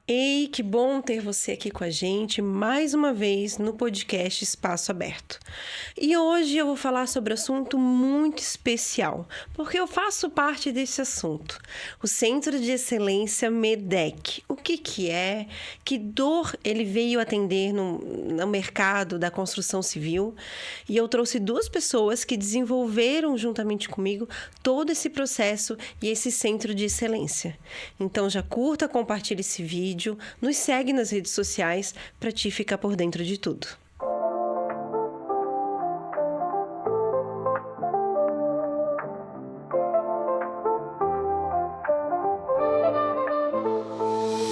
Ei, que bom ter você aqui com a gente mais uma vez no podcast Espaço Aberto. E hoje eu vou falar sobre um assunto muito especial, porque eu faço parte desse assunto. O Centro de Excelência MEDEC. O que é? Que dor ele veio atender no mercado da construção civil? E eu trouxe duas pessoas que desenvolveram juntamente comigo todo esse processo e esse Centro de Excelência. Então já curta, compartilhe esse vídeo. Nos segue nas redes sociais para te ficar por dentro de tudo.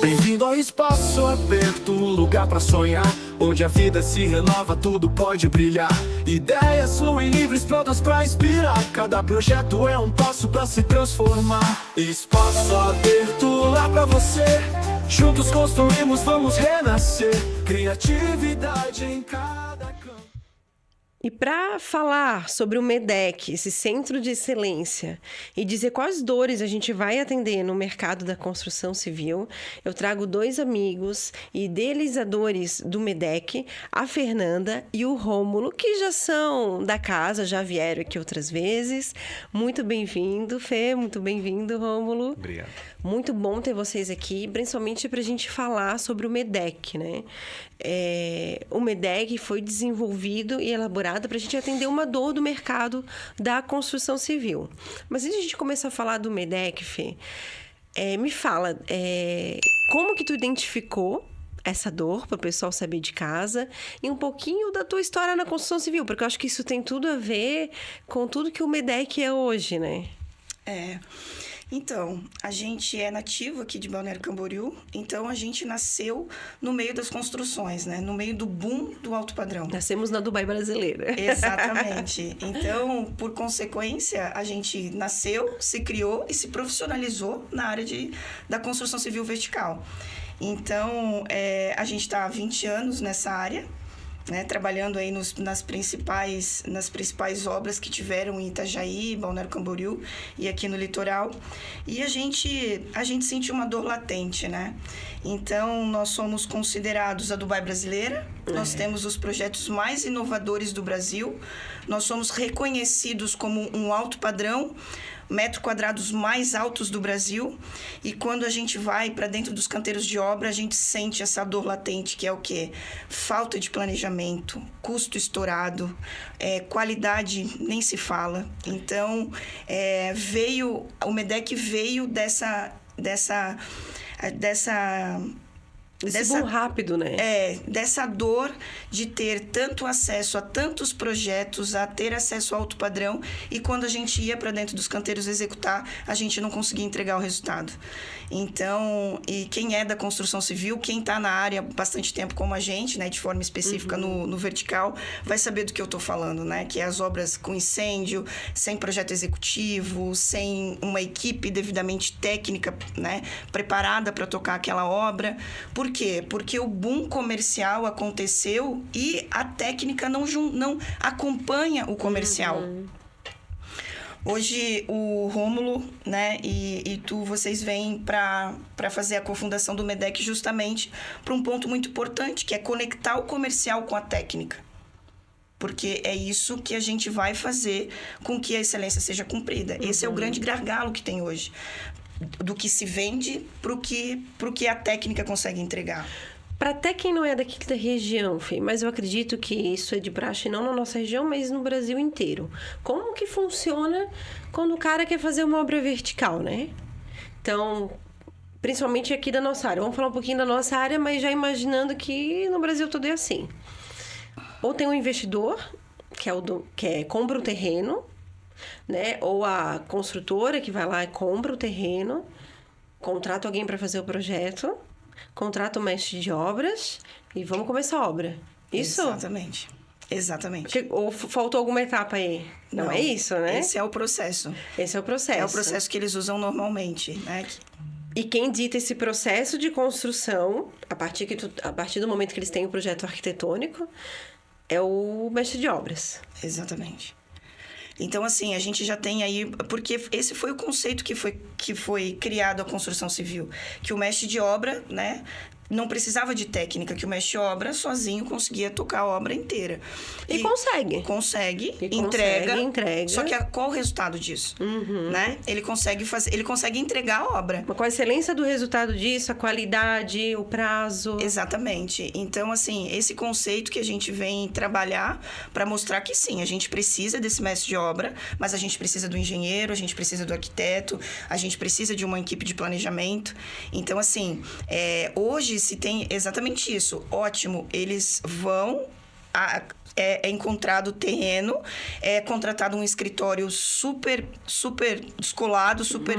Bem-vindo ao Espaço Aberto, lugar pra sonhar, onde a vida se renova, tudo pode brilhar. Ideias fluem livres, prontas pra inspirar. Cada projeto é um passo pra se transformar. Espaço Aberto lá pra você. Juntos construímos, vamos renascer. Criatividade em cada canto. E para falar sobre o MEDEC, esse Centro de Excelência, e dizer quais dores a gente vai atender no mercado da construção civil, eu trago dois amigos e idealizadores do MEDEC, a Fernanda e o Rômulo, que já são da casa, já vieram aqui outras vezes. Muito bem-vindo, Fê, muito bem-vindo, Rômulo. Obrigado. Muito bom ter vocês aqui, principalmente para a gente falar sobre o MEDEC, né? O MEDEC foi desenvolvido e elaborado para a gente atender uma dor do mercado da construção civil. Mas antes de a gente começar a falar do MEDEC, Fê, me fala, como que tu identificou essa dor, para o pessoal saber de casa, e um pouquinho da tua história na construção civil, porque eu acho que isso tem tudo a ver com tudo que o MEDEC é hoje, né? Então, a gente é nativo aqui de Balneário Camboriú, então a gente nasceu no meio das construções, né? No meio do boom do alto padrão. Nascemos na Dubai brasileira. Exatamente. Então, por consequência, a gente nasceu, se criou e se profissionalizou na área da construção civil vertical. Então, a gente está há 20 anos nessa área, né, trabalhando aí nas principais obras que tiveram em Itajaí, Balneário Camboriú e aqui no litoral. E a gente sentiu uma dor latente, né? Então, nós somos considerados a Dubai brasileira, nós temos os projetos mais inovadores do Brasil, nós somos reconhecidos como um alto padrão, metros quadrados mais altos do Brasil, e quando a gente vai para dentro dos canteiros de obra, a gente sente essa dor latente, que é o quê? Falta de planejamento, custo estourado, qualidade nem se fala. Então, o MEDEC veio dessa boom rápido, né? Dessa dor de ter tanto acesso a tantos projetos, a ter acesso ao alto padrão, e quando a gente ia para dentro dos canteiros executar, a gente não conseguia entregar o resultado. Então, e quem é da construção civil, quem está na área há bastante tempo como a gente, né, de forma específica no vertical, vai saber do que eu estou falando, né? Que é as obras com incêndio, sem projeto executivo, sem uma equipe devidamente técnica, né, preparada para tocar aquela obra. Por quê? Porque o boom comercial aconteceu e a técnica não acompanha o comercial. Hoje, o Rômulo, né, e vocês vêm para fazer a cofundação do MEDEC justamente para um ponto muito importante, que é conectar o comercial com a técnica. Porque é isso que a gente vai fazer com que a excelência seja cumprida. Esse é o grande gargalo que tem hoje, do que se vende pro que a técnica consegue entregar. Para até quem não é daqui da região, Fê, mas eu acredito que isso é de praxe não na nossa região, mas no Brasil inteiro. Como que funciona quando o cara quer fazer uma obra vertical, né? Então, principalmente aqui da nossa área. Vamos falar um pouquinho da nossa área, mas já imaginando que no Brasil tudo é assim. Ou tem um investidor, que compra o terreno, né? Ou a construtora que vai lá e compra o terreno, contrata alguém para fazer o projeto, contrata o mestre de obras e vamos começar a obra. Isso? Exatamente. Ou faltou alguma etapa aí? Não é isso, né? Esse é o processo. Esse é o processo. É o processo que eles usam normalmente, né? E quem dita esse processo de construção, a partir do momento que eles têm o projeto arquitetônico, é o mestre de obras. Exatamente. Então, assim, a gente já tem aí... Porque esse foi o conceito que foi criado a construção civil. Que o mestre de obra, né, não precisava de técnica, que o mestre de obra sozinho conseguia tocar a obra inteira. E consegue. Consegue, E entrega. entrega. Só que qual o resultado disso? Né? Ele consegue entregar a obra. Mas qual a excelência do resultado disso? A qualidade, o prazo? Exatamente. Então, assim, esse conceito que a gente vem trabalhar para mostrar que sim, a gente precisa desse mestre de obra, mas a gente precisa do engenheiro, a gente precisa do arquiteto, a gente precisa de uma equipe de planejamento. Então, assim, hoje se tem exatamente isso. Ótimo, eles vão... É encontrado terreno, é contratado um escritório super descolado, super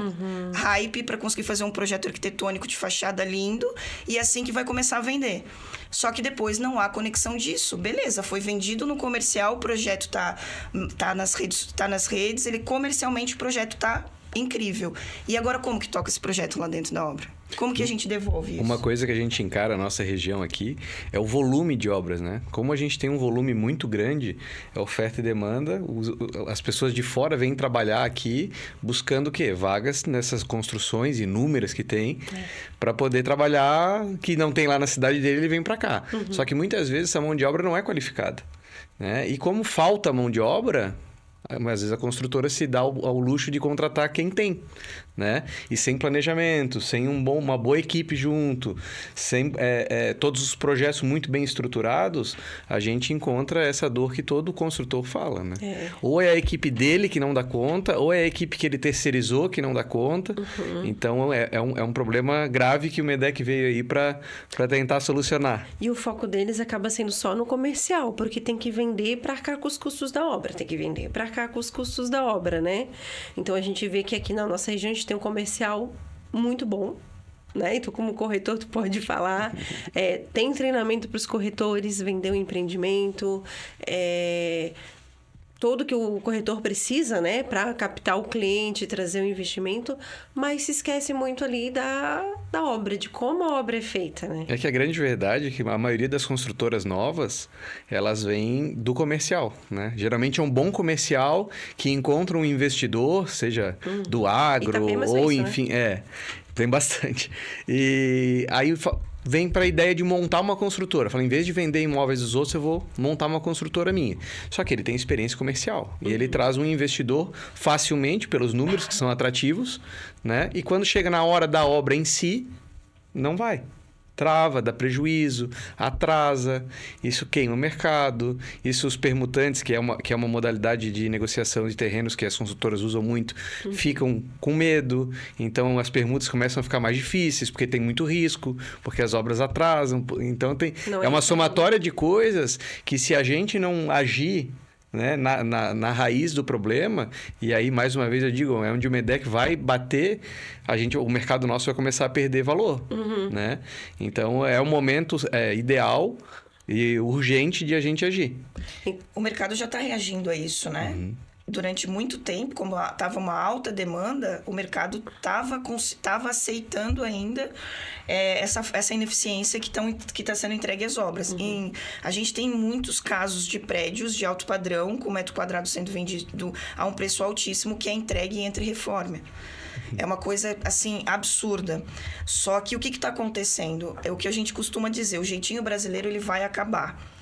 hype para conseguir fazer um projeto arquitetônico de fachada lindo, e é assim que vai começar a vender. Só que depois não há conexão disso. Beleza, foi vendido no comercial, o projeto tá nas redes, ele comercialmente o projeto tá incrível. E agora como que toca esse projeto lá dentro da obra? Como que a gente devolve isso? Uma coisa que a gente encara na nossa região aqui é o volume de obras, né? Como a gente tem um volume muito grande, é oferta e demanda, as pessoas de fora vêm trabalhar aqui buscando o quê? Vagas nessas construções inúmeras que tem para poder trabalhar, que não tem lá na cidade dele, ele vem para cá. Só que muitas vezes essa mão de obra não é qualificada, né? E como falta mão de obra... Às vezes a construtora se dá ao luxo de contratar quem tem, né? E sem planejamento, sem uma boa equipe junto, sem todos os projetos muito bem estruturados, a gente encontra essa dor que todo construtor fala, né? Ou é a equipe dele que não dá conta, ou é a equipe que ele terceirizou que não dá conta. Então, é um problema grave que o MEDEC veio aí para tentar solucionar. E o foco deles acaba sendo só no comercial, porque tem que vender para arcar com os custos da obra, com os custos da obra, né? Então, a gente vê que aqui na nossa região a gente tem um comercial muito bom, né? Então, como corretor, tu pode falar. Tem treinamento para os corretores, vender um empreendimento, todo que o corretor precisa, né? Para captar o cliente, trazer o investimento, mas se esquece muito ali da obra, de como a obra é feita, né? É que a grande verdade é que a maioria das construtoras novas, elas vêm do comercial, né? Geralmente é um bom comercial que encontra um investidor, seja do agro ou enfim... Né? Tem bastante. E aí... vem para a ideia de montar uma construtora. Fala, em vez de vender imóveis dos outros, eu vou montar uma construtora minha. Só que ele tem experiência comercial. E ele traz um investidor facilmente, pelos números que são atrativos, né? E quando chega na hora da obra em si, não vai. Trava, dá prejuízo, atrasa, isso queima o mercado, isso os permutantes, que é uma modalidade de negociação de terrenos que as consultoras usam muito, ficam com medo, então as permutas começam a ficar mais difíceis, porque tem muito risco, porque as obras atrasam, então é uma somatória de coisas que se a gente não agir, né, na raiz do problema, e aí, mais uma vez, eu digo, é onde o MEDEC vai bater, o mercado nosso vai começar a perder valor, né? Então, é um momento ideal e urgente de a gente agir. O mercado já está reagindo a isso, né? Durante muito tempo, como estava uma alta demanda, o mercado estava aceitando ainda essa ineficiência que está sendo entregue às obras. A gente tem muitos casos de prédios de alto padrão, com metro quadrado sendo vendido a um preço altíssimo, que é entregue entre reforma. É uma coisa, assim, absurda. Só que o que está acontecendo? É o que a gente costuma dizer, o jeitinho brasileiro ele vai acabar.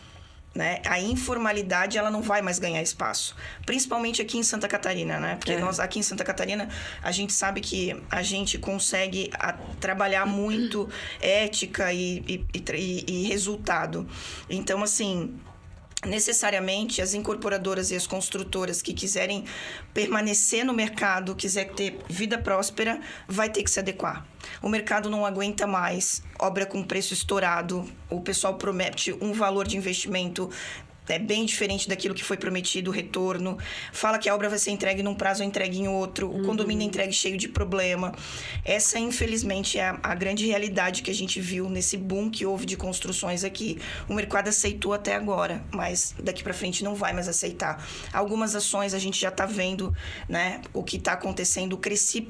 Né? A informalidade ela não vai mais ganhar espaço, principalmente aqui em Santa Catarina, né? Porque nós aqui em Santa Catarina a gente sabe que a gente consegue trabalhar muito ética e resultado. Então, assim, necessariamente as incorporadoras e as construtoras que quiserem permanecer no mercado, quiser ter vida próspera, vai ter que se adequar. O mercado não aguenta mais obra com preço estourado, o pessoal promete um valor de investimento bem diferente daquilo que foi prometido, o retorno. Fala que a obra vai ser entregue num prazo, entregue em outro. O condomínio é entregue cheio de problema. Essa, infelizmente, é a grande realidade que a gente viu nesse boom que houve de construções aqui. O mercado aceitou até agora, mas daqui para frente não vai mais aceitar. Algumas ações a gente já está vendo, né, o que está acontecendo.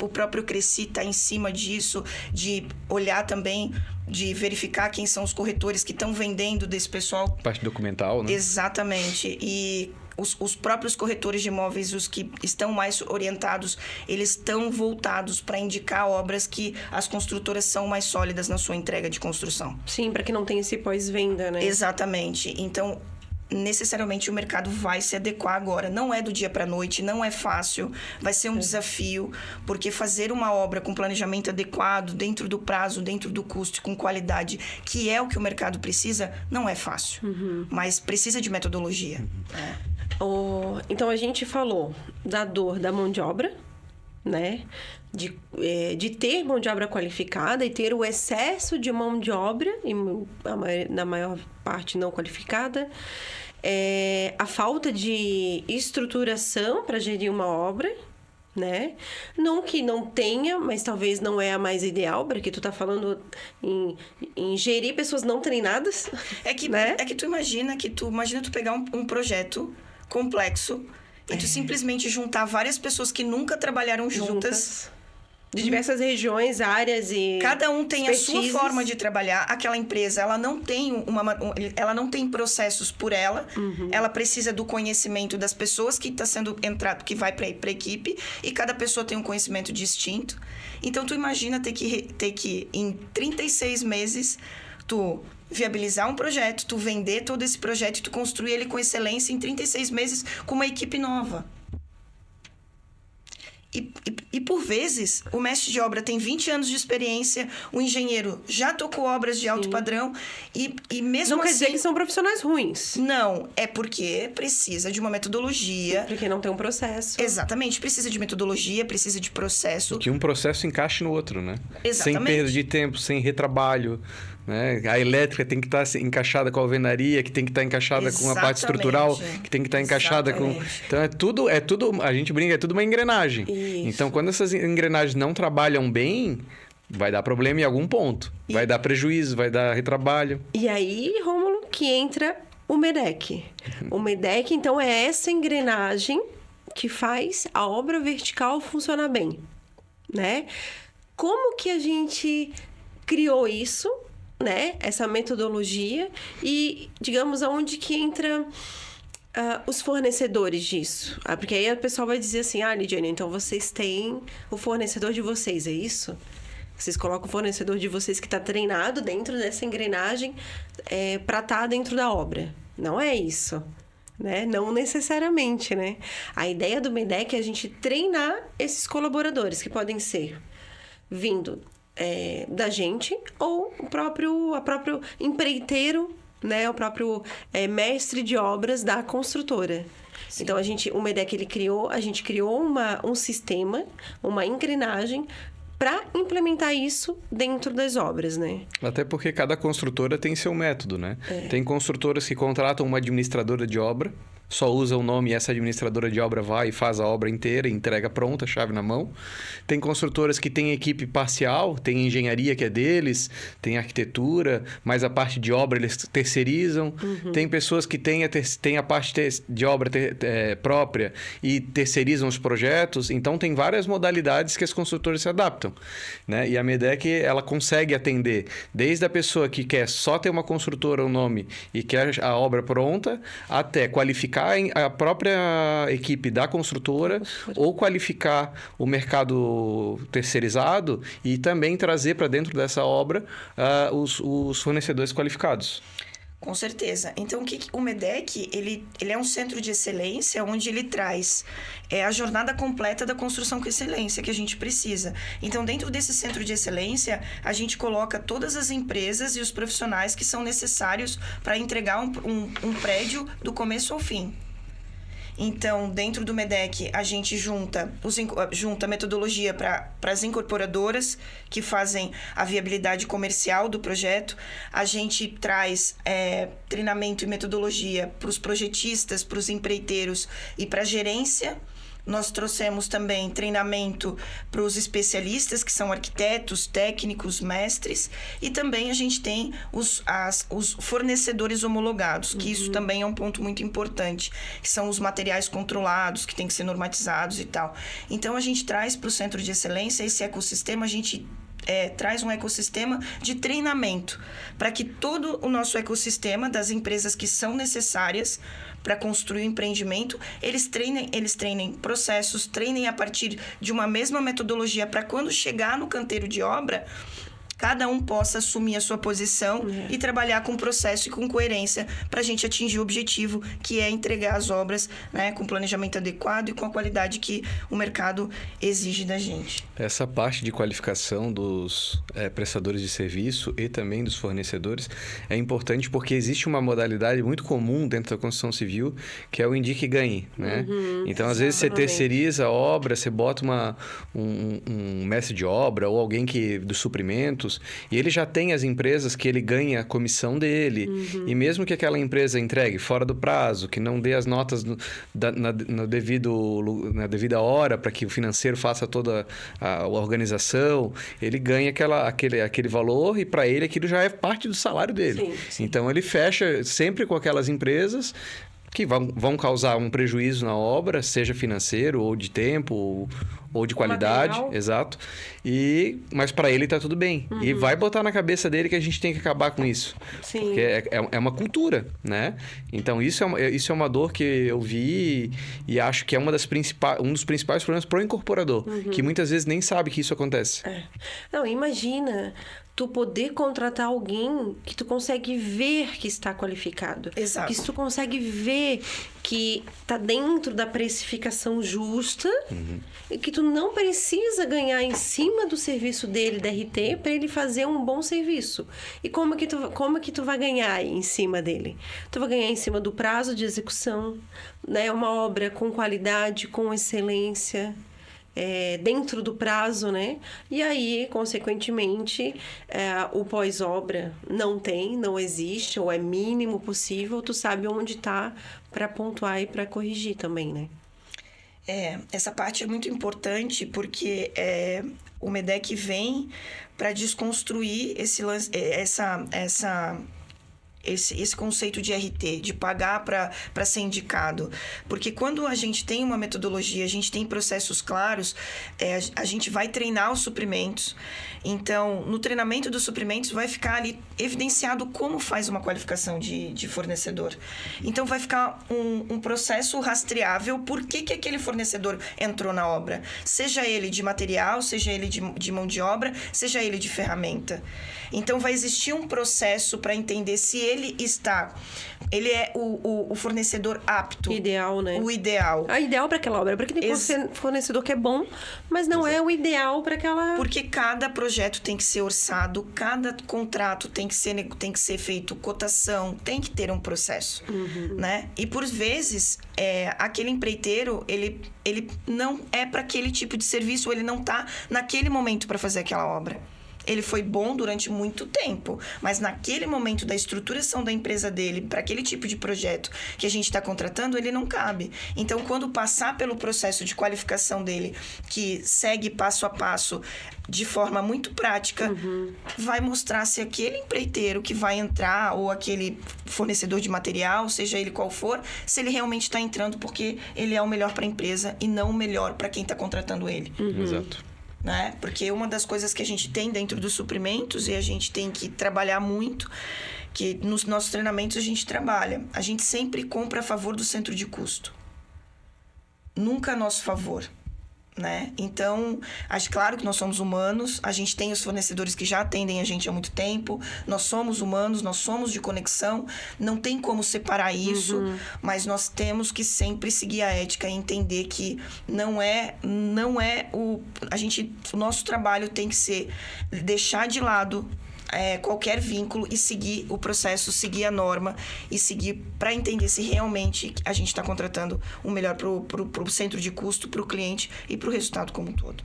O próprio Cresci está em cima disso, de olhar também, de verificar quem são os corretores que estão vendendo desse pessoal. Parte documental, né? Exatamente. E os próprios corretores de imóveis, os que estão mais orientados, eles estão voltados para indicar obras que as construtoras são mais sólidas na sua entrega de construção. Sim, para que não tenha esse pós-venda, né? Exatamente. Então, necessariamente o mercado vai se adequar agora. Não é do dia para a noite, não é fácil, vai ser um desafio, porque fazer uma obra com planejamento adequado, dentro do prazo, dentro do custo, com qualidade, que é o que o mercado precisa, não é fácil. Mas precisa de metodologia. Então, a gente falou da dor da mão de obra, né? De ter mão de obra qualificada e ter o excesso de mão de obra, na maior parte não qualificada. A falta de estruturação para gerir uma obra, né? Não que não tenha, mas talvez não é a mais ideal, porque tu tá falando em gerir pessoas não treinadas. Né? É que tu imagina tu pegar um projeto complexo e tu simplesmente juntar várias pessoas que nunca trabalharam juntas. De diversas regiões, áreas e cada um tem a sua forma de trabalhar. Aquela empresa, ela não tem processos por ela. Ela precisa do conhecimento das pessoas que está sendo entrado, que vai para a equipe, e cada pessoa tem um conhecimento distinto. Então, tu imagina ter que em 36 meses, tu viabilizar um projeto, tu vender todo esse projeto e tu construir ele com excelência em 36 meses com uma equipe nova. E por vezes, o mestre de obra tem 20 anos de experiência, o engenheiro já tocou obras de alto padrão e mesmo não assim... quer dizer que são profissionais ruins. Não, é porque precisa de uma metodologia. Porque não tem um processo. Exatamente, precisa de metodologia, precisa de processo. E que um processo encaixe no outro, né? Exatamente. Sem perda de tempo, sem retrabalho. Né? A elétrica tem que estar encaixada com a alvenaria, que tem que estar encaixada com a parte estrutural, que tem que estar encaixada com... Então, é tudo, a gente brinca, é tudo uma engrenagem. Isso. Então, quando essas engrenagens não trabalham bem, vai dar problema em algum ponto. Vai dar prejuízo, vai dar retrabalho. E aí, Rômulo, que entra o MEDEC. O MEDEC, então, é essa engrenagem que faz a obra vertical funcionar bem, né? Como que a gente criou isso, né? Essa metodologia e, digamos, aonde que entra os fornecedores disso? Porque aí a pessoa vai dizer assim, Lidiane, então vocês têm o fornecedor de vocês, é isso? Vocês colocam o fornecedor de vocês que está treinado dentro dessa engrenagem para estar dentro da obra. Não é isso, né? Não necessariamente, né? A ideia do MEDEC é a gente treinar esses colaboradores, que podem ser vindo da gente ou o próprio empreiteiro, né? O próprio mestre de obras da construtora. Sim. Então, o MEDEC, a gente criou um sistema, uma engrenagem para implementar isso dentro das obras, né? Até porque cada construtora tem seu método, né? Tem construtoras que contratam uma administradora de obra, só usa o nome e essa administradora de obra vai e faz a obra inteira, entrega pronta, chave na mão. Tem construtoras que têm equipe parcial, tem engenharia que é deles, tem arquitetura, mas a parte de obra eles terceirizam. Tem pessoas que têm a parte de obra própria e terceirizam os projetos. Então, tem várias modalidades que as construtoras se adaptam, né? E a MEDEC, ela consegue atender desde a pessoa que quer só ter uma construtora, o nome, e quer a obra pronta, até qualificar a própria equipe da construtora ou qualificar o mercado terceirizado e também trazer para dentro dessa obra os fornecedores qualificados. Com certeza. Então, o MEDEC, ele é um centro de excelência onde ele traz a jornada completa da construção com excelência que a gente precisa. Então, dentro desse centro de excelência, a gente coloca todas as empresas e os profissionais que são necessários para entregar um prédio do começo ao fim. Então, dentro do MEDEC, a gente junta metodologia para as incorporadoras que fazem a viabilidade comercial do projeto. A gente traz treinamento e metodologia para os projetistas, para os empreiteiros e para a gerência. Nós trouxemos também treinamento para os especialistas, que são arquitetos, técnicos, mestres. E também a gente tem os fornecedores homologados, que isso também é um ponto muito importante, que são os materiais controlados, que tem que ser normatizados e tal. Então, a gente traz para o Centro de Excelência esse ecossistema, a gente traz um ecossistema de treinamento para que todo o nosso ecossistema das empresas que são necessárias para construir o empreendimento, eles treinem processos, treinem a partir de uma mesma metodologia para quando chegar no canteiro de obra, cada um possa assumir a sua posição e trabalhar com processo e com coerência para a gente atingir o objetivo, que é entregar as obras, né, com planejamento adequado e com a qualidade que o mercado exige da gente. Essa parte de qualificação dos prestadores de serviço e também dos fornecedores é importante porque existe uma modalidade muito comum dentro da construção civil, que é o indique e ganhe, né? Então, às vezes, você terceiriza a obra, você bota um mestre de obra ou alguém dos suprimentos, e ele já tem as empresas que ele ganha a comissão dele. E mesmo que aquela empresa entregue fora do prazo, que não dê as notas na devida hora para que o financeiro faça toda a organização, ele ganha aquele valor e para ele aquilo já é parte do salário dele. Sim. Então ele fecha sempre com aquelas empresas que vão causar um prejuízo na obra, seja financeiro, ou de tempo, ou de qualidade. Material. Exato. Mas para ele tá tudo bem. E vai botar na cabeça dele que a gente tem que acabar com isso. Sim. Porque é uma cultura, né? Então, isso é uma dor que eu vi e acho que é um dos principais problemas pro incorporador, que muitas vezes nem sabe que isso acontece. Não, imagina tu poder contratar alguém que tu consegue ver que está qualificado. Exato. Que tu consegue ver que tá dentro da precificação justa e que tu não precisa ganhar em cima do serviço dele, da RT, para ele fazer um bom serviço. E como que tu vai ganhar em cima dele? Tu vai ganhar em cima do prazo de execução, né? Uma obra com qualidade, com excelência, dentro do prazo, né? E aí, consequentemente, o pós-obra não existe, ou é mínimo possível, tu sabe onde tá para pontuar e para corrigir também, né? Essa parte é muito importante porque o MEDEC vem para desconstruir esse conceito de RT, de pagar para ser indicado. Porque quando a gente tem uma metodologia, a gente tem processos claros, a gente vai treinar os suprimentos. Então, no treinamento dos suprimentos, vai ficar ali evidenciado como faz uma qualificação de fornecedor. Então, vai ficar um processo rastreável por que aquele fornecedor entrou na obra. Seja ele de material, seja ele de mão de obra, seja ele de ferramenta. Então, vai existir um processo para entender se ele é o fornecedor apto. Ideal, né? O ideal. A ideal para aquela obra. Porque tem fornecedor que é bom, mas não é o ideal para aquela... Porque cada projeto tem que ser orçado, cada contrato tem que ser feito cotação, tem que ter um processo, né? E por vezes, aquele empreiteiro, ele não é para aquele tipo de serviço, ou ele não tá naquele momento para fazer aquela obra. Ele foi bom durante muito tempo, mas naquele momento da estruturação da empresa dele, para aquele tipo de projeto que a gente está contratando, ele não cabe. Então, quando passar pelo processo de qualificação dele, que segue passo a passo, de forma muito prática, vai mostrar se aquele empreiteiro que vai entrar, ou aquele fornecedor de material, seja ele qual for, se ele realmente está entrando porque ele é o melhor para a empresa e não o melhor para quem está contratando ele. Exato. Né? Porque uma das coisas que a gente tem dentro dos suprimentos, e a gente tem que trabalhar muito, que nos nossos treinamentos a gente sempre compra a favor do centro de custo, nunca a nosso favor, né? Então, claro que nós somos humanos, a gente tem os fornecedores que já atendem a gente há muito tempo, nós somos humanos, nós somos de conexão, não tem como separar isso, mas nós temos que sempre seguir a ética e entender que o nosso trabalho tem que ser deixar de lado qualquer vínculo e seguir o processo, seguir a norma e seguir para entender se realmente a gente está contratando o melhor pro centro de custo, pro cliente e pro resultado como um todo.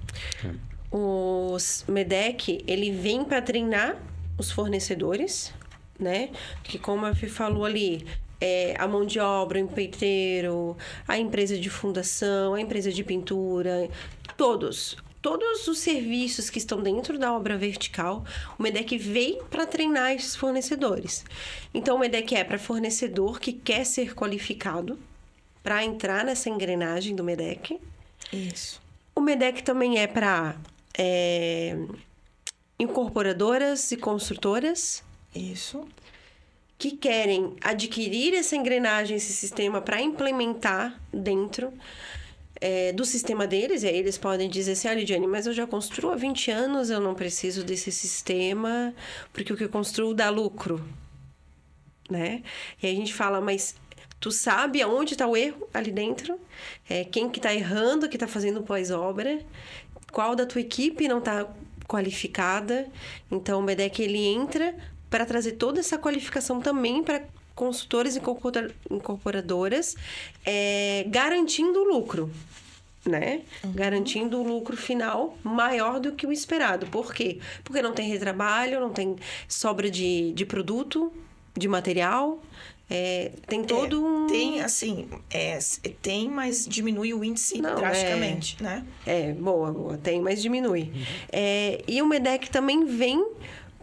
O MEDEC, ele vem para treinar os fornecedores, né? Que como a Fê falou ali, a mão de obra, o empreiteiro, a empresa de fundação, a empresa de pintura, todos os serviços que estão dentro da obra vertical, o MEDEC veio para treinar esses fornecedores. Então, o MEDEC é para fornecedor que quer ser qualificado para entrar nessa engrenagem do MEDEC. Isso. O MEDEC também é para incorporadoras e construtoras. Isso. Que querem adquirir essa engrenagem, esse sistema para implementar dentro do sistema deles. E aí eles podem dizer assim, Lidiane, mas eu já construo há 20 anos, eu não preciso desse sistema, porque o que eu construo dá lucro, né? E aí a gente fala, mas tu sabe aonde está o erro ali dentro? Quem que está errando, que está fazendo pós-obra? Qual da tua equipe não está qualificada? Então o MEDEC, ele entra para trazer toda essa qualificação também para consultores e incorporadoras, garantindo o lucro, né? Garantindo o lucro final maior do que o esperado. Por quê? Porque não tem retrabalho, não tem sobra de produto, de material, tem todo um... Tem, assim, tem, mas diminui o índice drasticamente, né? Boa, tem, mas diminui. E o MEDEC também vem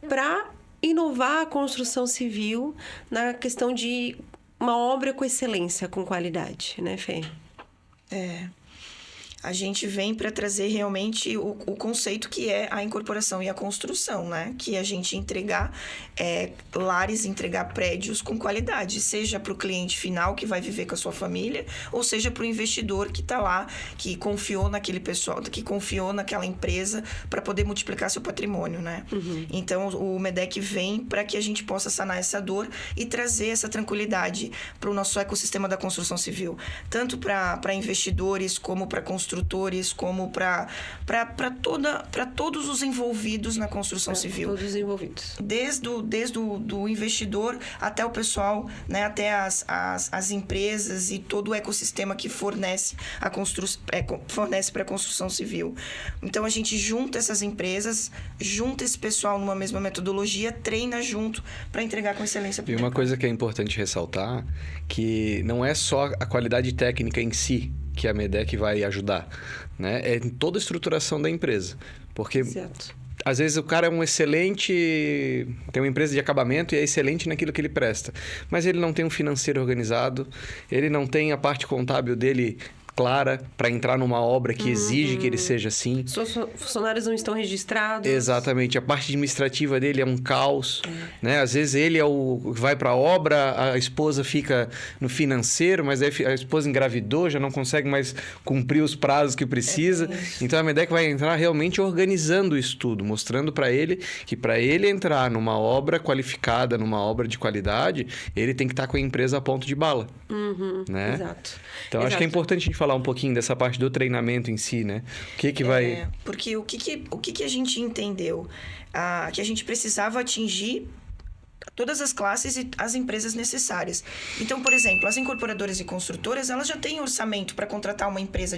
para inovar a construção civil na questão de uma obra com excelência, com qualidade, né, Fê? A gente vem para trazer realmente o conceito que é a incorporação e a construção, né? Que a gente entregar lares, entregar prédios com qualidade, seja para o cliente final que vai viver com a sua família, ou seja para o investidor que está lá, que confiou naquele pessoal, que confiou naquela empresa para poder multiplicar seu patrimônio, né? Então, o MEDEC vem para que a gente possa sanar essa dor e trazer essa tranquilidade para o nosso ecossistema da construção civil, tanto para investidores como para construtores, como para todos os envolvidos na construção civil. Todos os envolvidos. Desde o investidor até o pessoal, né, até as empresas e todo o ecossistema que fornece para a construção civil. Então, a gente junta essas empresas, junta esse pessoal numa mesma metodologia, treina junto para entregar com excelência. E uma coisa que é importante ressaltar, que não é só a qualidade técnica em si que a MEDEC vai ajudar, né? É em toda a estruturação da empresa. Porque, às vezes, o cara é um excelente... Tem uma empresa de acabamento e é excelente naquilo que ele presta. Mas ele não tem um financeiro organizado, ele não tem a parte contábil dele clara para entrar numa obra que exige que ele seja assim. Seus funcionários não estão registrados. Exatamente. A parte administrativa dele é um caos, né? Às vezes ele vai para a obra, a esposa fica no financeiro, mas aí a esposa engravidou, já não consegue mais cumprir os prazos que precisa. Então a MEDEC vai entrar realmente organizando isso tudo, mostrando para ele que para ele entrar numa obra qualificada, numa obra de qualidade, ele tem que estar com a empresa a ponto de bala. Né? Exato. Então acho que é importante a gente falar um pouquinho dessa parte do treinamento em si, né? O que vai... Porque o que a gente entendeu? Que a gente precisava atingir todas as classes e as empresas necessárias. Então, por exemplo, as incorporadoras e construtoras, elas já têm orçamento para contratar uma empresa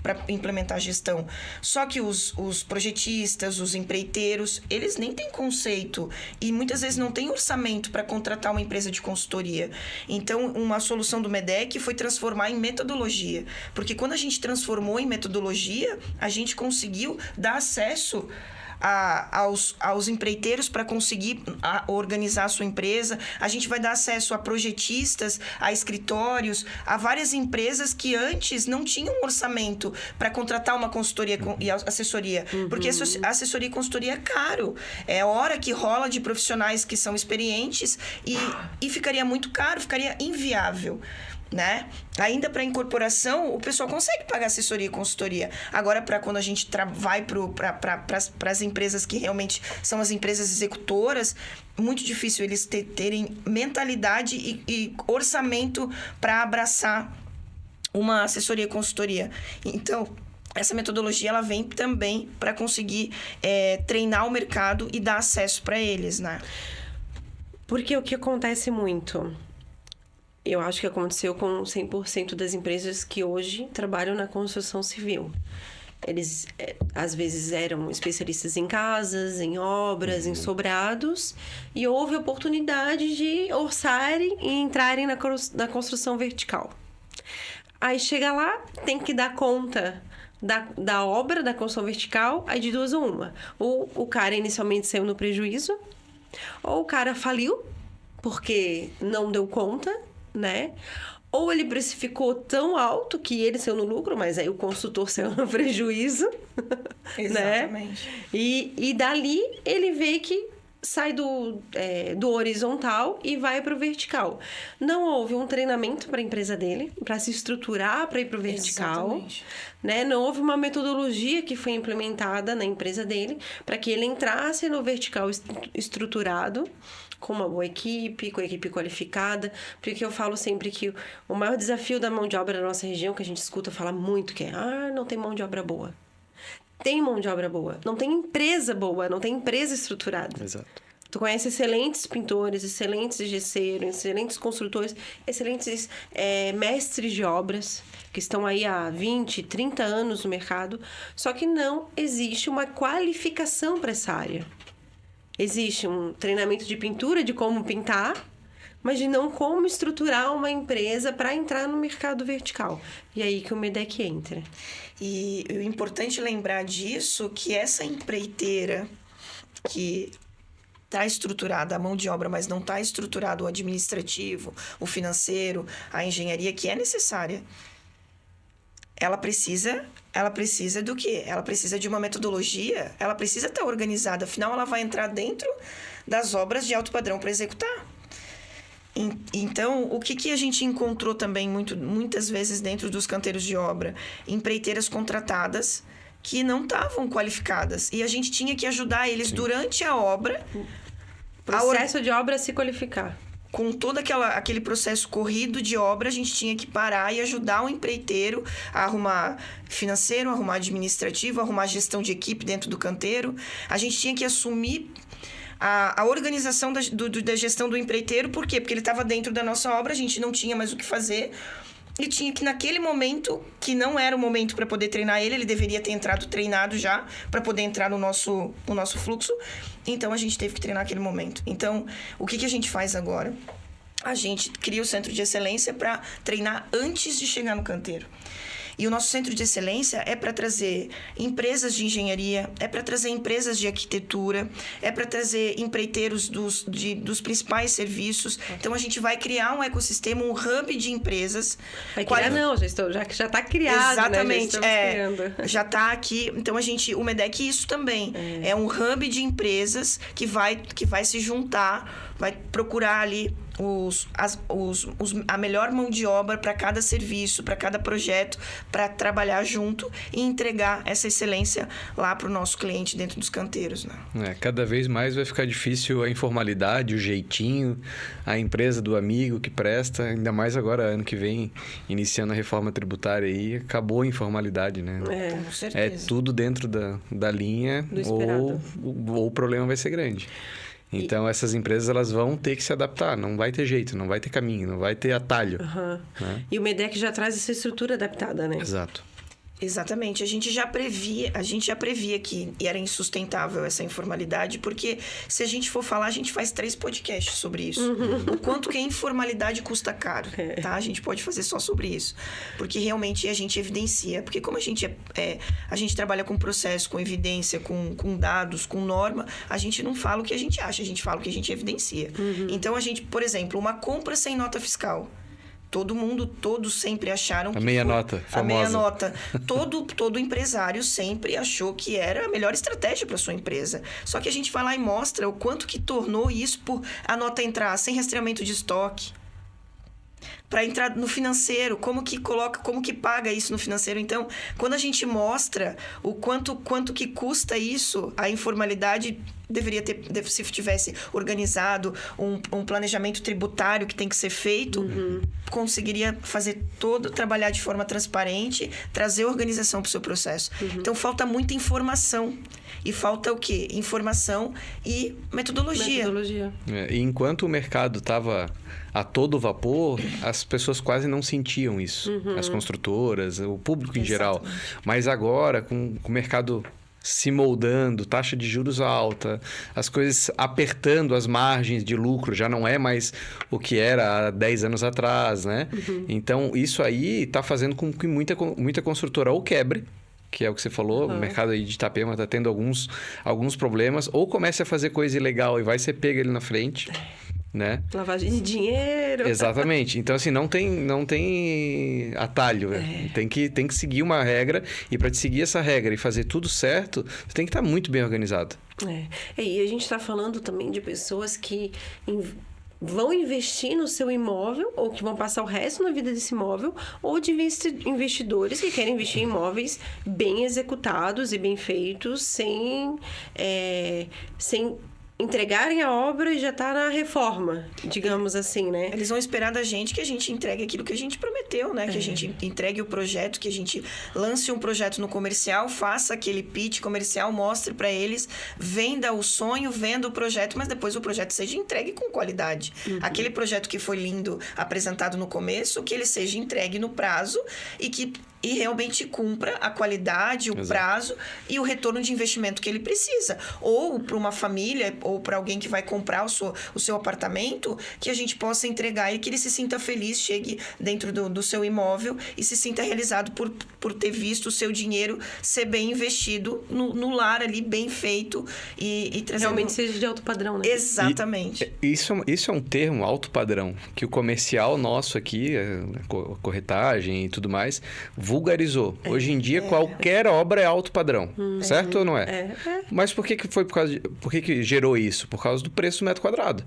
para implementar a gestão. Só que os projetistas, os empreiteiros, eles nem têm conceito e muitas vezes não têm orçamento para contratar uma empresa de consultoria. Então, uma solução do MEDEC foi transformar em metodologia. Porque quando a gente transformou em metodologia, a gente conseguiu dar acesso aos empreiteiros para conseguir organizar a sua empresa. A gente vai dar acesso a projetistas, a escritórios, a várias empresas que antes não tinham orçamento para contratar uma consultoria e assessoria. Porque a assessoria e consultoria é caro. É hora que rola de profissionais que são experientes e ficaria muito caro, ficaria inviável. Né? Ainda para incorporação, o pessoal consegue pagar assessoria e consultoria. Agora, para quando a gente vai para as empresas que realmente são as empresas executoras, muito difícil eles terem mentalidade e orçamento para abraçar uma assessoria e consultoria. Então, essa metodologia ela vem também para conseguir treinar o mercado e dar acesso para eles, né? Porque o que acontece muito... Eu acho que aconteceu com 100% das empresas que hoje trabalham na construção civil. Eles, às vezes, eram especialistas em casas, em obras, em sobrados, e houve oportunidade de orçarem e entrarem na construção vertical. Aí chega lá, tem que dar conta da obra, da construção vertical, aí de duas ou uma. Ou o cara inicialmente saiu no prejuízo, ou o cara faliu, porque não deu conta, né? ou ele precificou tão alto que ele saiu no lucro, mas aí o consultor saiu no prejuízo. Exatamente. Né? E dali ele vê que sai do horizontal e vai para o vertical. Não houve um treinamento para a empresa dele, para se estruturar para ir para o vertical. Né? Não houve uma metodologia que foi implementada na empresa dele para que ele entrasse no vertical estruturado, com uma boa equipe, com a equipe qualificada. Porque eu falo sempre que o maior desafio da mão de obra da nossa região, que a gente escuta falar muito, que é não tem mão de obra boa. Tem mão de obra boa. Não tem empresa boa, não tem empresa estruturada. Exato. Tu conhece excelentes pintores, excelentes gesseiros, excelentes construtores, excelentes mestres de obras, que estão aí há 20, 30 anos no mercado. Só que não existe uma qualificação para essa área. Existe um treinamento de pintura, de como pintar, mas de não como estruturar uma empresa para entrar no mercado vertical. E aí que o MEDEC entra. E o importante lembrar disso, que essa empreiteira que está estruturada a mão de obra, mas não está estruturado o administrativo, o financeiro, a engenharia, que é necessária, ela precisa do quê? Ela precisa de uma metodologia, ela precisa estar organizada, afinal ela vai entrar dentro das obras de alto padrão para executar. Então, o que a gente encontrou também muitas vezes dentro dos canteiros de obra? Empreiteiras contratadas que não estavam qualificadas. E a gente tinha que ajudar eles durante a obra. Processo de obra a se qualificar. Com todo aquele processo corrido de obra, a gente tinha que parar e ajudar o empreiteiro a arrumar financeiro, arrumar administrativo, arrumar gestão de equipe dentro do canteiro. A gente tinha que assumir a organização da gestão do empreiteiro. Por quê? Porque ele estava dentro da nossa obra, a gente não tinha mais o que fazer. E tinha que, naquele momento, que não era o momento para poder treinar ele deveria ter entrado treinado já, para poder entrar no nosso fluxo. Então, a gente teve que treinar aquele momento. Então, o que a gente faz agora? A gente cria o Centro de Excelência para treinar antes de chegar no canteiro. E o nosso Centro de Excelência é para trazer empresas de engenharia, é para trazer empresas de arquitetura, é para trazer empreiteiros dos principais serviços. Então, a gente vai criar um ecossistema, um hub de empresas. Vai criar, não, já está criado. Exatamente, né? Já está aqui. Então, o MEDEC isso também. É um hub de empresas que vai se juntar, vai procurar ali a melhor mão de obra para cada serviço, para cada projeto, para trabalhar junto e entregar essa excelência lá para o nosso cliente dentro dos canteiros. Né? Cada vez mais vai ficar difícil a informalidade, o jeitinho, a empresa do amigo que presta, ainda mais agora, ano que vem, iniciando a reforma tributária aí, acabou a informalidade, né? Com certeza. É tudo dentro da linha ou o problema vai ser grande. Então, essas empresas elas vão ter que se adaptar. Não vai ter jeito, não vai ter caminho, não vai ter atalho. Né? E o MEDEC já traz essa estrutura adaptada, né? Exato. Exatamente. A gente já previa que era insustentável essa informalidade, porque se a gente for falar, a gente faz 3 podcasts sobre isso. O quanto que a informalidade custa caro, tá? A gente pode fazer só sobre isso. Porque realmente a gente evidencia. Porque como a gente trabalha com processo, com evidência, com dados, com norma, a gente não fala o que a gente acha, a gente fala o que a gente evidencia. Então, por exemplo, uma compra sem nota fiscal. Todos sempre acharam que a meia nota, famosa. A meia nota. Todo empresário sempre achou que era a melhor estratégia para sua empresa. Só que a gente vai lá e mostra o quanto que tornou isso por a nota entrar sem rastreamento de estoque. Para entrar no financeiro, como que paga isso no financeiro? Então, quando a gente mostra o quanto que custa isso, a informalidade deveria ter, se tivesse organizado um planejamento tributário que tem que ser feito, conseguiria trabalhar de forma transparente, trazer organização para o seu processo. Então, falta muita informação. E falta o quê? Informação e metodologia. E enquanto o mercado estava a todo vapor, as pessoas quase não sentiam isso. As construtoras, o público em geral. Mas agora, com o mercado se moldando, taxa de juros alta, as coisas apertando as margens de lucro, já não é mais o que era há 10 anos atrás, né? Então, isso aí está fazendo com que muita construtora ou quebre, que é o que você falou, o mercado aí de Itapema está tendo alguns problemas, ou comece a fazer coisa ilegal e vai ser pega ali na frente, né? Lavagem de dinheiro. Exatamente. Então, assim, não tem atalho. Tem que seguir uma regra. E para te seguir essa regra e fazer tudo certo, você tem que estar muito bem organizado. E a gente está falando também de pessoas que vão investir no seu imóvel, ou que vão passar o resto da vida desse imóvel, ou de investidores que querem investir em imóveis bem executados e bem feitos, sem entregarem a obra e já tá na reforma, digamos assim, né? Eles vão esperar da gente que a gente entregue aquilo que a gente prometeu, né? Que a gente entregue o projeto, que a gente lance um projeto no comercial, faça aquele pitch comercial, mostre para eles, venda o sonho, venda o projeto, mas depois o projeto seja entregue com qualidade. Aquele projeto que foi lindo, apresentado no começo, que ele seja entregue no prazo e realmente cumpra a qualidade, o prazo e o retorno de investimento que ele precisa. Ou para uma família, ou para alguém que vai comprar o seu apartamento, que a gente possa entregar e que ele se sinta feliz, chegue dentro do seu imóvel e se sinta realizado por ter visto o seu dinheiro ser bem investido no lar ali, bem feito e trazendo... Realmente seja de alto padrão, né? Exatamente. Isso é um termo, alto padrão, que o comercial nosso aqui, corretagem e tudo mais, vulgarizou. Hoje em dia, qualquer obra é alto padrão. Certo ou não é? Mas por que que gerou isso? Por causa do preço do metro quadrado.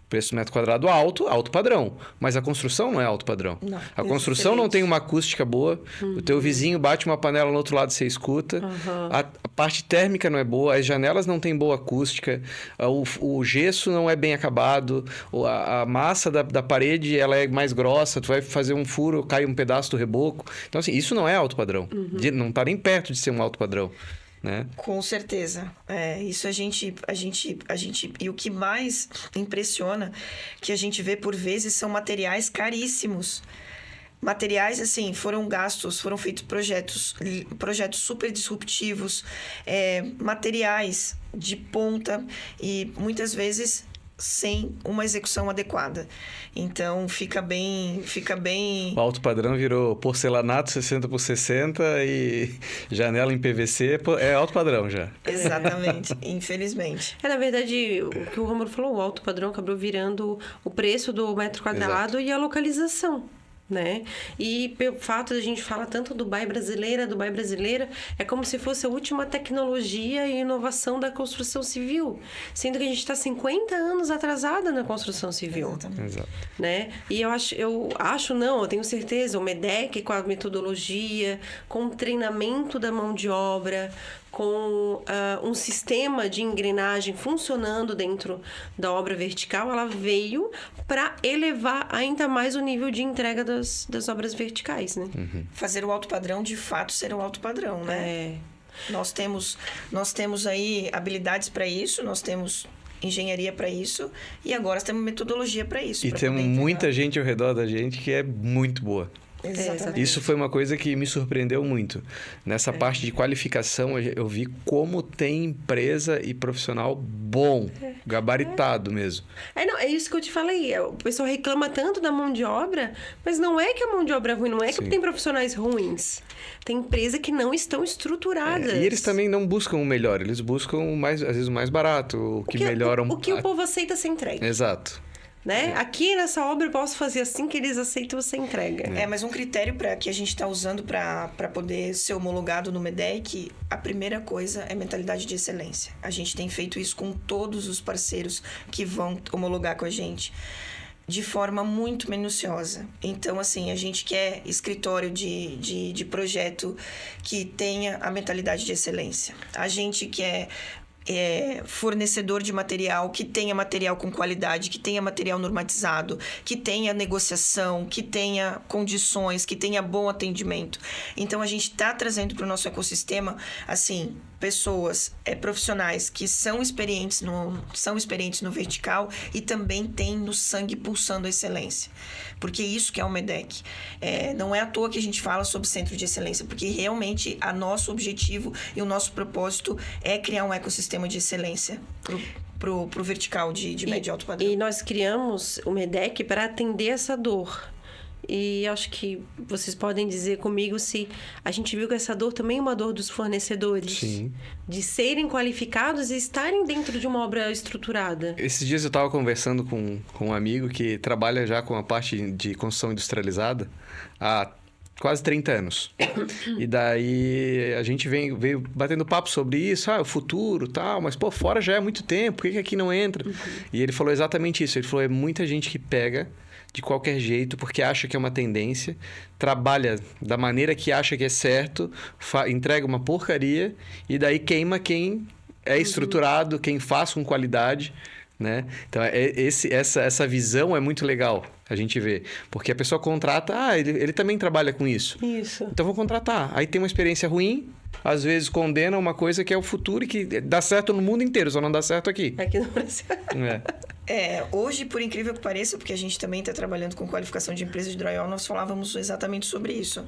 O preço do metro quadrado alto padrão. Mas a construção não é alto padrão. Não, a construção não tem uma acústica boa. O teu vizinho bate uma panela no outro lado, você escuta. A parte térmica não é boa. As janelas não têm boa acústica. O gesso não é bem acabado. A massa da parede ela é mais grossa. Tu vai fazer um furo, cai um pedaço do reboco. Então, assim, isso não é alto padrão. Não está nem perto de ser um alto padrão. Né? Com certeza. Isso a gente... E o que mais impressiona, que a gente vê por vezes, são materiais caríssimos. Materiais, assim, foram feitos projetos super disruptivos, materiais de ponta e muitas vezes sem uma execução adequada. Então, fica bem... O alto padrão virou porcelanato 60 por 60 e janela em PVC é alto padrão já. Exatamente, infelizmente. Na verdade, o que o Rômulo falou, o alto padrão acabou virando o preço do metro quadrado. Exato. E a localização. Né? E pelo fato de a gente falar tanto Dubai brasileira, é como se fosse a última tecnologia e inovação da construção civil, sendo que a gente está 50 anos atrasada na construção civil. Exato. Né? E eu tenho certeza, o MEDEC com a metodologia, com o treinamento da mão de obra, com um sistema de engrenagem funcionando dentro da obra vertical, ela veio para elevar ainda mais o nível de entrega das obras verticais, né? Fazer o alto padrão, de fato, ser o alto padrão, né? Nós temos aí habilidades para isso, nós temos engenharia para isso e agora temos metodologia para isso. E temos muita gente ao redor da gente que é muito boa. Exatamente. Isso foi uma coisa que me surpreendeu muito. Nessa parte de qualificação, eu vi como tem empresa e profissional bom, gabaritado mesmo. É isso que eu te falei. O pessoal reclama tanto da mão de obra, mas não é que a mão de obra é ruim, não é que tem profissionais ruins. Tem empresa que não estão estruturadas. E eles também não buscam o melhor, eles buscam às vezes o mais barato, o que melhora... O que o povo aceita ser entregue. Exato. Né? Aqui nessa obra eu posso fazer assim que eles aceitam, você entrega. Mas um critério que a gente está usando para poder ser homologado no MEDEC, a primeira coisa é mentalidade de excelência. A gente tem feito isso com todos os parceiros que vão homologar com a gente, de forma muito minuciosa. Então, assim, a gente quer escritório de projeto que tenha a mentalidade de excelência. A gente quer... fornecedor de material, que tenha material com qualidade, que tenha material normatizado, que tenha negociação, que tenha condições, que tenha bom atendimento. Então, a gente está trazendo para o nosso ecossistema, assim, pessoas, profissionais que são experientes no vertical e também têm no sangue pulsando a excelência. Porque isso que é o MEDEC. Não é à toa que a gente fala sobre centro de excelência, porque realmente o nosso objetivo e o nosso propósito é criar um ecossistema de excelência pro vertical de médio e alto padrão. E nós criamos o MEDEC para atender essa dor. E acho que vocês podem dizer comigo se a gente viu que essa dor também é uma dor dos fornecedores. Sim. De serem qualificados e estarem dentro de uma obra estruturada. Esses dias eu estava conversando com um amigo que trabalha já com a parte de construção industrializada há quase 30 anos. E daí a gente veio batendo papo sobre isso, o futuro e tal, mas pô, fora já é muito tempo, por que aqui não entra? E ele falou exatamente isso, ele falou, é muita gente que pega de qualquer jeito, porque acha que é uma tendência, trabalha da maneira que acha que é certo, entrega uma porcaria e daí queima quem é estruturado, quem faz com qualidade, né? Então, essa visão é muito legal a gente ver, porque a pessoa contrata, ele também trabalha com isso. Isso. Então, vou contratar. Aí tem uma experiência ruim, às vezes condena uma coisa que é o futuro e que dá certo no mundo inteiro, só não dá certo aqui. Aqui no Brasil. Hoje, por incrível que pareça, porque a gente também está trabalhando com qualificação de empresas de drywall, nós falávamos exatamente sobre isso.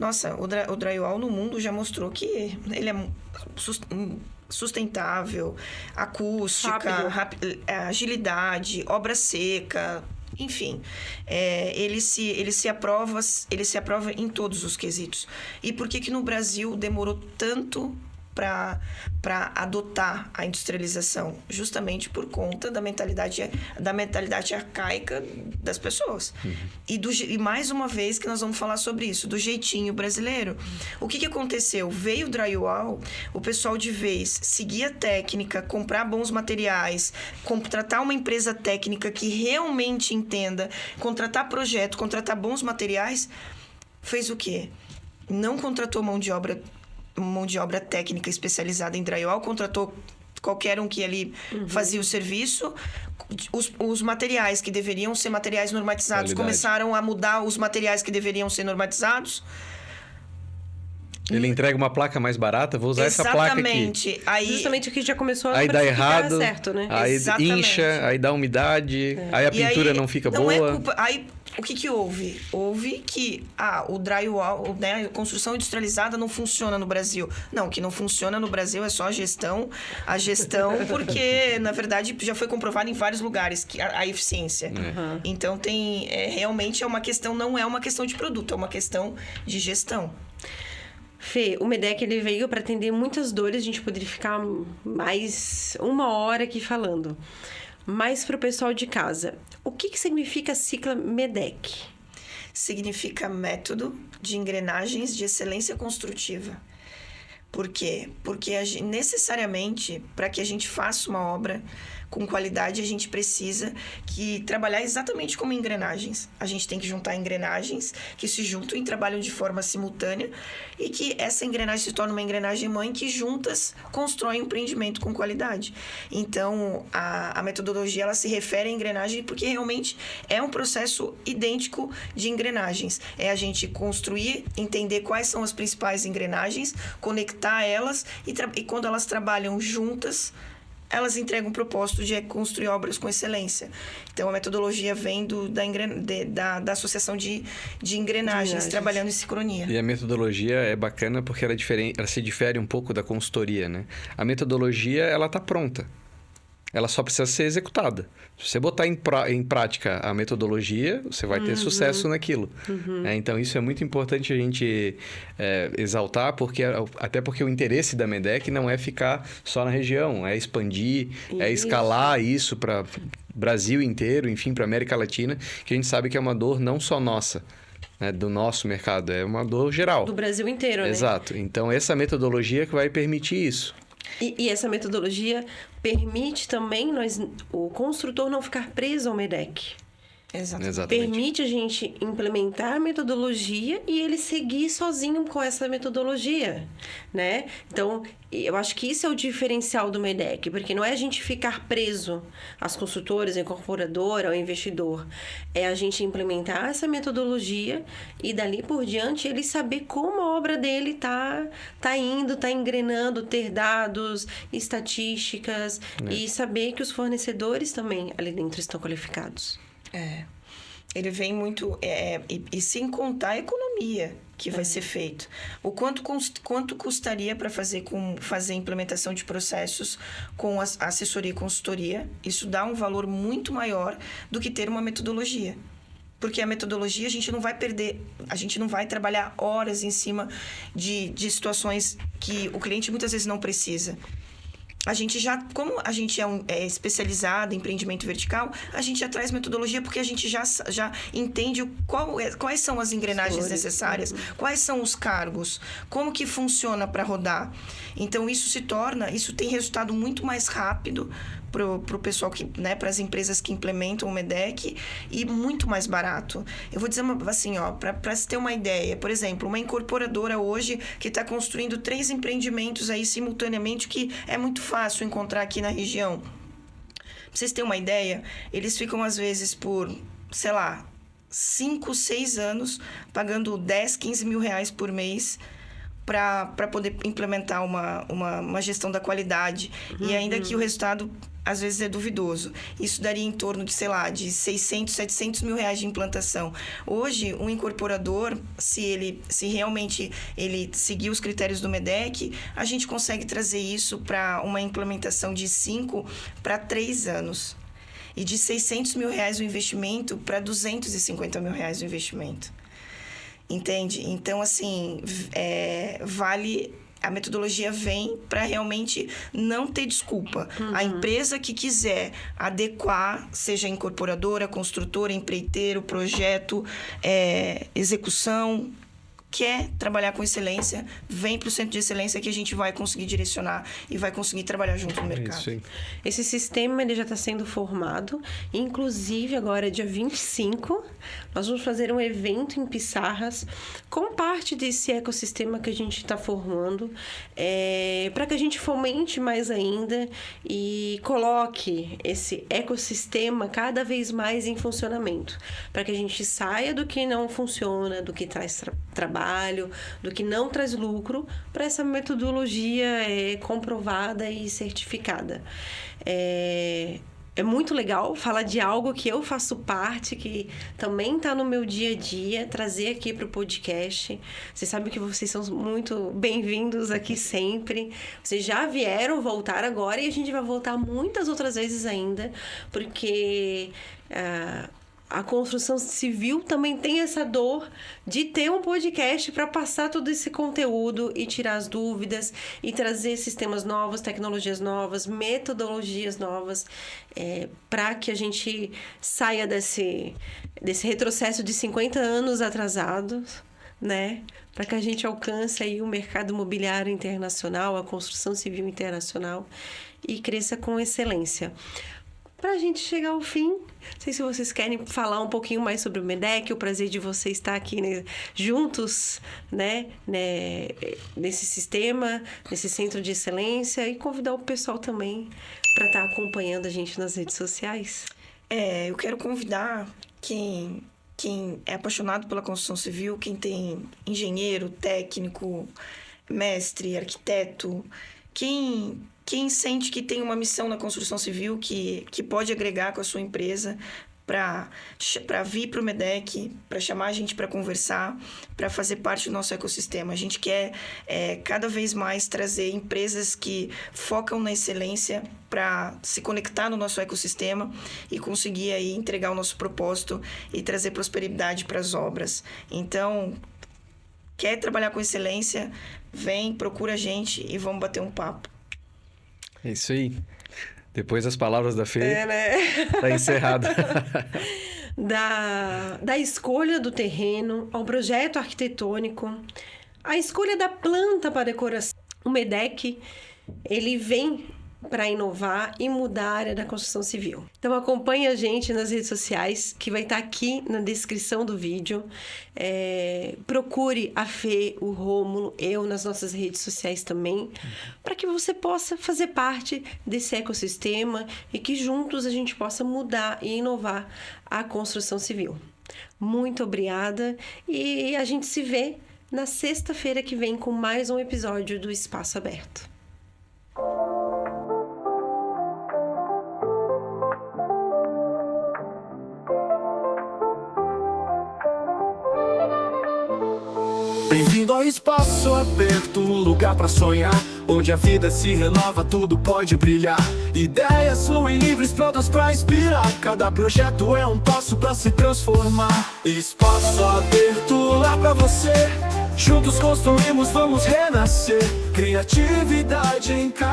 Nossa, o drywall no mundo já mostrou que ele é sustentável, acústica, agilidade, obra seca, enfim, ele se aprova em todos os quesitos. E por que no Brasil demorou tanto para adotar a industrialização? Justamente por conta da mentalidade arcaica das pessoas. E mais uma vez que nós vamos falar sobre isso, do jeitinho brasileiro. O que aconteceu? Veio o drywall, o pessoal de vez seguir a técnica, comprar bons materiais, contratar uma empresa técnica que realmente entenda, contratar projeto, contratar bons materiais, fez o quê? Não contratou mão de obra técnica especializada em drywall, contratou qualquer um que ali fazia o serviço. Os materiais que deveriam ser materiais normatizados começaram a mudar os materiais que deveriam ser normatizados. Ele entrega uma placa mais barata, vou usar essa placa aqui. Exatamente. Justamente o que já começou a aí dá errado, certo, né? Aí incha, aí dá umidade, aí a pintura não fica boa. É culpa, aí o que houve? Houve que o drywall, né, a construção industrializada não funciona no Brasil. Não, o que não funciona no Brasil é só a gestão, porque, na verdade, já foi comprovado em vários lugares a eficiência. Então, realmente não é uma questão de produto, é uma questão de gestão. Fê, o MEDEC ele veio para atender muitas dores, a gente poderia ficar mais 1 hora aqui falando. Mas para o pessoal de casa, o que significa a sigla MEDEC? Significa Método de Engrenagens de Excelência Construtiva. Por quê? Porque necessariamente, para que a gente faça uma obra com qualidade, a gente precisa trabalhar exatamente como engrenagens. A gente tem que juntar engrenagens que se juntam e trabalham de forma simultânea e que essa engrenagem se torna uma engrenagem mãe que juntas constroem um empreendimento com qualidade. Então, a metodologia ela se refere à engrenagem porque realmente é um processo idêntico de engrenagens. É a gente construir, entender quais são as principais engrenagens, conectar elas e quando elas trabalham juntas, elas entregam o propósito de construir obras com excelência. Então, a metodologia vem da associação de engrenagens, trabalhando em sincronia. E a metodologia é bacana porque ela se difere um pouco da consultoria, né? A metodologia, ela está pronta. Ela só precisa ser executada. Se você botar em prática a metodologia, você vai ter sucesso naquilo. Então, isso é muito importante a gente exaltar, até porque o interesse da MEDEC não é ficar só na região, é expandir, é escalar isso para o Brasil inteiro, enfim, para a América Latina, que a gente sabe que é uma dor não só nossa, né, do nosso mercado, é uma dor geral. Do Brasil inteiro, né? Exato. Então, essa metodologia que vai permitir isso. E essa metodologia permite também o construtor não ficar preso ao MEDEC. Exatamente. Permite a gente implementar a metodologia e ele seguir sozinho com essa metodologia, né? Então, eu acho que isso é o diferencial do MEDEC, porque não é a gente ficar preso às construtoras, à incorporadora, ao investidor. É a gente implementar essa metodologia e dali por diante ele saber como a obra dele tá indo, tá engrenando, ter dados, estatísticas e saber que os fornecedores também ali dentro estão qualificados. Ele vem muito... e sem contar a economia que vai ser feito. O quanto custaria para fazer a implementação de processos com assessoria e consultoria. Isso dá um valor muito maior do que ter uma metodologia. Porque a metodologia, a gente não vai perder, a gente não vai trabalhar horas em cima de situações que o cliente muitas vezes não precisa. A gente já, como a gente é especializado em empreendimento vertical, a gente já traz metodologia porque a gente já entende quais são as engrenagens necessárias, quais são os cargos, como que funciona para rodar. Então, isso tem resultado muito mais rápido pro pessoal para as empresas que implementam o MEDEC e muito mais barato. Eu vou dizer assim, para se ter uma ideia, por exemplo, uma incorporadora hoje que está construindo 3 empreendimentos aí simultaneamente, que é muito fácil encontrar aqui na região. Pra vocês terem uma ideia, eles ficam às vezes por, 5, 6 anos, pagando 10, 15 mil reais por mês para poder implementar uma gestão da qualidade. E ainda que o resultado às vezes é duvidoso. Isso daria em torno de 600, 700 mil reais de implantação. Hoje, um incorporador, se realmente ele seguir os critérios do MEDEC, a gente consegue trazer isso para uma implementação de 5 para 3 anos. E de 600 mil reais o investimento para 250 mil reais o investimento. Entende? Então, assim, a metodologia vem para realmente não ter desculpa. A empresa que quiser adequar, seja incorporadora, construtora, empreiteiro, projeto, execução, quer trabalhar com excelência, vem para o Centro de Excelência que a gente vai conseguir direcionar e vai conseguir trabalhar junto no mercado. Isso aí. Esse sistema ele já está sendo formado, inclusive agora, dia 25, nós vamos fazer um evento em Pissarras com parte desse ecossistema que a gente está formando, para que a gente fomente mais ainda e coloque esse ecossistema cada vez mais em funcionamento, para que a gente saia do que não funciona, do que traz trabalho, do que não traz lucro, para essa metodologia comprovada e certificada. É muito legal falar de algo que eu faço parte, que também está no meu dia a dia, trazer aqui para o podcast. Vocês sabem que vocês são muito bem-vindos aqui sempre. Vocês já vieram voltar agora e a gente vai voltar muitas outras vezes ainda, porque a construção civil também tem essa dor de ter um podcast para passar todo esse conteúdo e tirar as dúvidas e trazer sistemas novos, tecnologias novas, metodologias novas, para que a gente saia desse retrocesso de 50 anos atrasados, né? Para que a gente alcance aí o mercado imobiliário internacional, a construção civil internacional e cresça com excelência. Para a gente chegar ao fim, não sei se vocês querem falar um pouquinho mais sobre o MEDEC, o prazer de você estar aqui juntos, né, nesse sistema, nesse centro de excelência, e convidar o pessoal também para estar acompanhando a gente nas redes sociais. Eu quero convidar quem é apaixonado pela construção civil, quem tem engenheiro, técnico, mestre, arquiteto, quem sente que tem uma missão na construção civil que pode agregar com a sua empresa para vir para o MEDEC, para chamar a gente para conversar, para fazer parte do nosso ecossistema. A gente quer cada vez mais trazer empresas que focam na excelência para se conectar no nosso ecossistema e conseguir aí entregar o nosso propósito e trazer prosperidade para as obras. Então, quer trabalhar com excelência? Vem, procura a gente e vamos bater um papo. É isso aí. Depois das palavras da Fê, né? Tá encerrado. Da escolha do terreno, ao projeto arquitetônico, a escolha da planta para decoração. O MEDEC, ele vem para inovar e mudar a área da construção civil. Então acompanhe a gente nas redes sociais, que vai estar aqui na descrição do vídeo. Procure a Fê, o Rômulo, eu nas nossas redes sociais também, para que você possa fazer parte desse ecossistema e que juntos a gente possa mudar e inovar a construção civil. Muito obrigada e a gente se vê na sexta-feira que vem com mais um episódio do Espaço Aberto. Bem-vindo ao Espaço Aberto, lugar pra sonhar, onde a vida se renova, tudo pode brilhar. Ideias fluem livres, prontas pra inspirar. Cada projeto é um passo pra se transformar. Espaço aberto lá pra você. Juntos construímos, vamos renascer. Criatividade em cada